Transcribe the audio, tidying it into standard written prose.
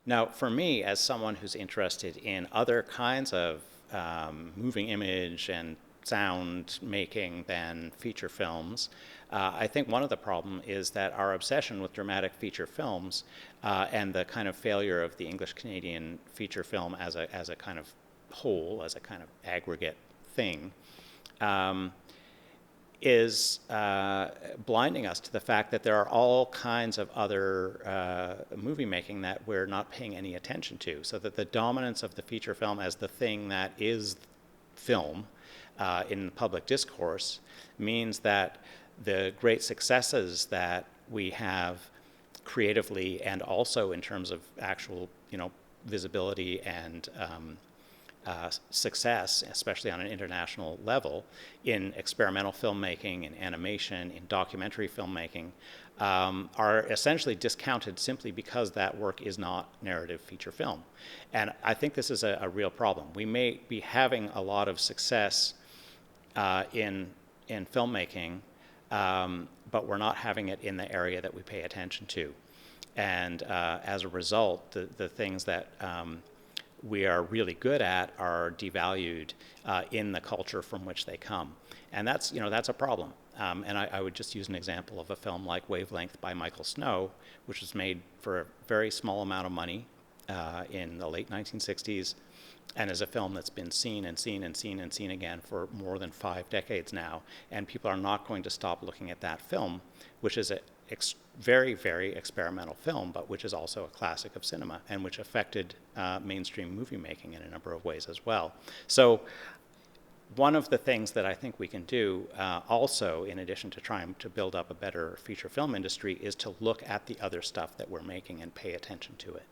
Now, for me, as someone who's interested in other kinds of moving image and sound making than feature films, I think one of the problems is that our obsession with dramatic feature films and the kind of failure of the English-Canadian feature film as a kind of whole, as a kind of aggregate thing, is blinding us to the fact that there are all kinds of other movie making that we're not paying any attention to. So that the dominance of the feature film as the thing that is film in public discourse means that the great successes that we have creatively and also in terms of actual, visibility and success, especially on an international level, in experimental filmmaking, in animation, in documentary filmmaking, are essentially discounted simply because that work is not narrative feature film. And I think this is a real problem. We may be having a lot of success in filmmaking, but we're not having it in the area that we pay attention to. And as a result, the things that we are really good at are devalued in the culture from which they come. And that's a problem. And I would just use an example of a film like Wavelength by Michael Snow, which was made for a very small amount of money in the late 1960s, and is a film that's been seen and seen and seen and seen again for more than 5 decades now. And people are not going to stop looking at that film, which is a very, very experimental film, but which is also a classic of cinema and which affected mainstream movie making in a number of ways as well. So one of the things that I think we can do also, in addition to trying to build up a better feature film industry, is to look at the other stuff that we're making and pay attention to it.